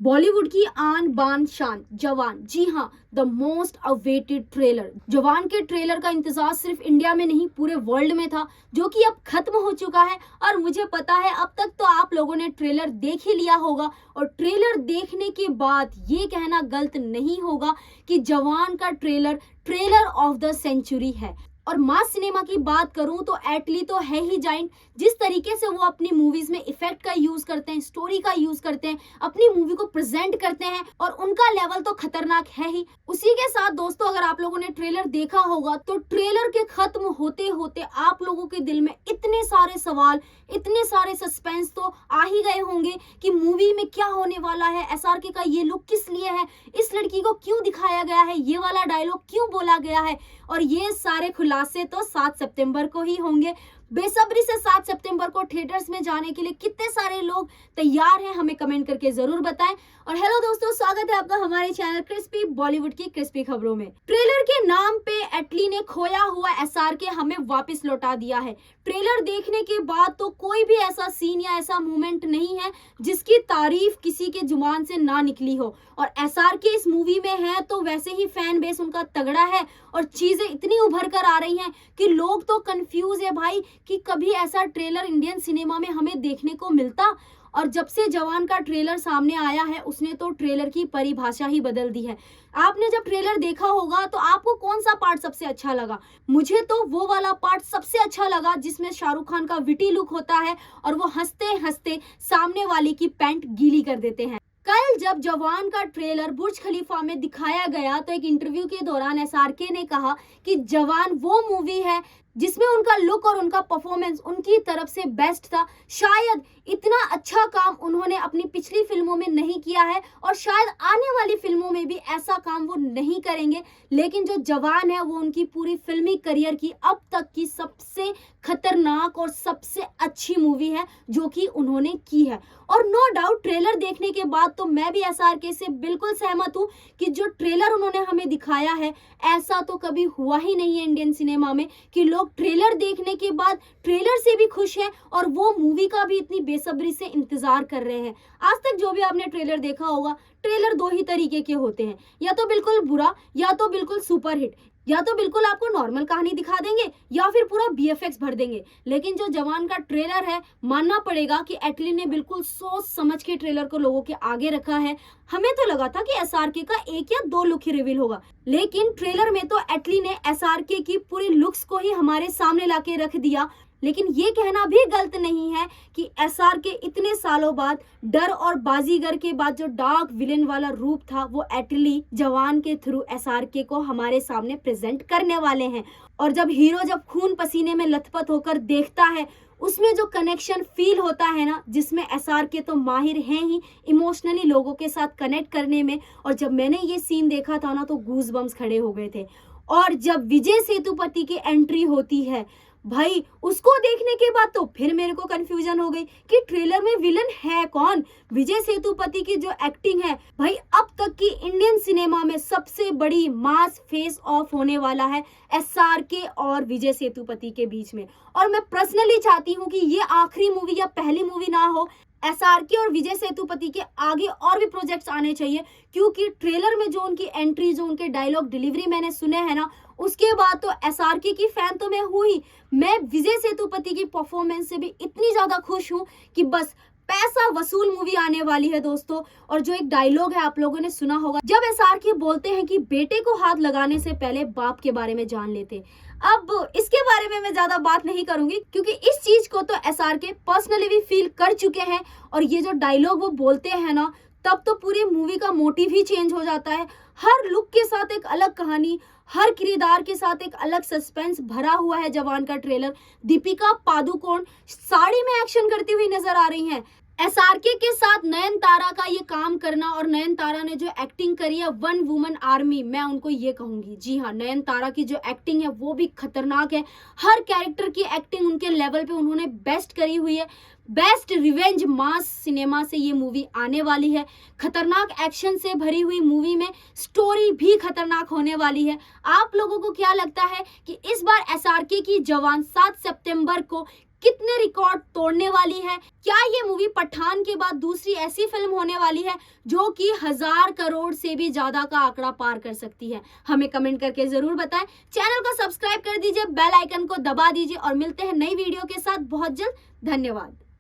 बॉलीवुड की आन बान शान जवान, जी हाँ, द मोस्ट अवेटेड ट्रेलर। जवान के ट्रेलर का इंतजार सिर्फ इंडिया में नहीं पूरे वर्ल्ड में था, जो कि अब खत्म हो चुका है। और मुझे पता है अब तक तो आप लोगों ने ट्रेलर देख ही लिया होगा, और ट्रेलर देखने के बाद ये कहना गलत नहीं होगा कि जवान का trailer trailer of the century है। और मास सिनेमा की बात करूं तो एटली तो है ही जाइंट। जिस तरीके से वो अपनी मूवीज में इफेक्ट का यूज करते हैं, स्टोरी का यूज करते हैं, अपनी मूवी को प्रेजेंट करते हैं, और उनका लेवल तो खतरनाक है ही। उसी के साथ दोस्तों, अगर आप लोगों ने ट्रेलर देखा होगा तो ट्रेलर के खत्म होते होते आप लोगों के दिल में इतने सारे सवाल, इतने सारे सस्पेंस तो आ ही गए होंगे कि मूवी में क्या होने वाला है, एसआरके का ये लुक किस लिए है, इस लड़की को क्यों दिखाया गया है, ये वाला डायलॉग क्यों बोला गया है। और ये सारे खुलासे तो 7 सितंबर को ही होंगे। बेसब्री से 7 सितंबर को थिएटर्स में जाने के लिए कितने सारे लोग तैयार हैं, हमें कमेंट करके जरूर बताएं। और हेलो दोस्तों, स्वागत है आपका हमारे चैनल क्रिस्पी बॉलीवुड की क्रिस्पी खबरों में। ट्रेलर के नाम पे एटली ने खोया हुआ एसआरके हमें वापस लौटा दिया है। ट्रेलर देखने के बाद तो कोई भी ऐसा सीन या ऐसा मोमेंट नहीं है जिसकी तारीफ किसी के जुबान से ना निकली हो। और एसआरके इस मूवी में है तो वैसे ही फैन बेस उनका तगड़ा है, और चीजें इतनी उभर कर आ रही हैं कि लोग तो कंफ्यूज है भाई कि कभी ऐसा ट्रेलर इंडियन सिनेमा में हमें देखने को मिलता। और जब से जवान का ट्रेलर सामने आया है उसने तो ट्रेलर की परिभाषा ही बदल दी है। आपने जब ट्रेलर देखा होगा तो आपको कौन सा पार्ट सबसे अच्छा लगा? मुझे तो वो वाला पार्ट सबसे अच्छा लगा जिसमें शाहरुख खान का विटी लुक होता है और वो हंसते हंसते सामने वाले की पैंट गीली कर देते हैं। कल जब जवान का ट्रेलर बुर्ज खलीफा में दिखाया गया तो एक इंटरव्यू के दौरान एसआरके ने कहा कि जवान वो मूवी है जिसमें उनका लुक और उनका परफॉर्मेंस उनकी तरफ से बेस्ट था। शायद इतना अच्छा काम उन्होंने अपनी पिछली फिल्मों में नहीं किया है, और शायद आने वाली फिल्मों में भी ऐसा काम वो नहीं करेंगे। लेकिन जो जवान है वो उनकी पूरी फिल्मी करियर की अब तक की सबसे खतरनाक और सबसे अच्छी मूवी है जो कि उन्होंने की है। और नो डाउट ट्रेलर देखने के बाद तो मैं भी एसआरके से बिल्कुल सहमत हूँ कि जो ट्रेलर उन्होंने हमें दिखाया है ऐसा तो कभी हुआ ही नहीं है इंडियन सिनेमा में कि लोग ट्रेलर देखने के बाद ट्रेलर से भी खुश हैं और वो मूवी का भी इतनी बेसब्री से इंतजार कर रहे हैं। आज तक जो भी आपने ट्रेलर देखा होगा, ट्रेलर दो ही तरीके के होते हैं, या तो बिल्कुल बुरा या तो बिल्कुल सुपरहिट। या तो बिल्कुल आपको नॉर्मल कहानी दिखा देंगे या फिर पूरा बीएफएक्स भर देंगे। लेकिन जो जवान का ट्रेलर है, मानना पड़ेगा कि एटली ने बिल्कुल सोच समझ के ट्रेलर को लोगों के आगे रखा है। हमें तो लगा था कि एसआरके का एक या दो लुक ही रिवील होगा, लेकिन ट्रेलर में तो एटली ने एसआरके की पूरी लुक्स को ही हमारे सामने लाके रख दिया। लेकिन ये कहना भी गलत नहीं है कि एसआरके इतने सालों बाद, डर और बाजीगर के बाद जो डार्क विलेन वाला रूप था वो एटली जवान के थ्रू एसआरके को हमारे सामने प्रेजेंट करने वाले हैं। और जब हीरो जब खून पसीने में लथपथ होकर देखता है, उसमें जो कनेक्शन फील होता है ना, जिसमें एसआरके तो माहिर हैं ही इमोशनली लोगों के साथ कनेक्ट करने में। और जब मैंने ये सीन देखा था ना तो गूज बम्स खड़े हो गए थे। और जब विजय सेतुपति की एंट्री होती है भाई, उसको देखने के बाद तो फिर मेरे को कंफ्यूजन हो गई कि ट्रेलर में विलन है कौन। विजय सेतुपति की जो एक्टिंग है भाई, अब तक की इंडियन सिनेमा में सबसे बड़ी मास फेस ऑफ होने वाला है एसआरके और विजय सेतुपति के बीच में। और मैं पर्सनली चाहती हूँ कि ये आखिरी मूवी या पहली मूवी ना हो, एसआरके और विजय सेतुपति के आगे और भी प्रोजेक्ट्स आने चाहिए। क्योंकि ट्रेलर में जो उनकी एंट्री, जो उनके डायलॉग डिलीवरी मैंने सुने हैं ना, उसके बाद तो एसआरके की फैन तो मैं हूँ ही, मैं विजय सेतुपति की परफॉर्मेंस से भी इतनी ज्यादा खुश हूँ कि बस पैसा वसूल मूवी आने वाली है दोस्तों। और जो एक डायलॉग है आप लोगों ने सुना होगा, जब एसआरके बोलते हैं कि बेटे को हाथ लगाने से पहले बाप के बारे में जान लेते। अब इसके बारे में मैं ज्यादा बात नहीं करूंगी क्योंकि इस चीज को तो एसआरके पर्सनली भी फील कर चुके हैं। और ये जो डायलॉग वो बोलते हैं ना, तब तो पूरी मूवी का मोटिव ही चेंज हो जाता है। हर लुक के साथ एक अलग कहानी, हर किरदार के साथ एक अलग सस्पेंस भरा हुआ है जवान का ट्रेलर। दीपिका पादुकोण साड़ी में एक्शन करती हुई नजर आ रही हैं। एसआरके के साथ नयनतारा का ये काम करना, और नयनतारा ने जो एक्टिंग करी है वन वुमन आर्मी, मैं उनको ये कहूंगी, जी हाँ, नयनतारा की जो एक्टिंग है वो भी खतरनाक है। हर कैरेक्टर की एक्टिंग उनके लेवल पे उन्होंने बेस्ट करी हुई है। बेस्ट रिवेंज मास सिनेमा से ये मूवी आने वाली है। खतरनाक एक्शन से भरी हुई मूवी में स्टोरी भी खतरनाक होने वाली है। आप लोगों को क्या लगता है कि इस बार एसआरके की जवान 7 सितंबर को कितने रिकॉर्ड तोड़ने वाली है? क्या ये मूवी पठान के बाद दूसरी ऐसी फिल्म होने वाली है जो कि 1000 करोड़ से भी ज्यादा का आंकड़ा पार कर सकती है? हमें कमेंट करके जरूर बताएं। चैनल को सब्सक्राइब कर दीजिए, बेल आइकन को दबा दीजिए और मिलते हैं नई वीडियो के साथ बहुत जल्द। धन्यवाद।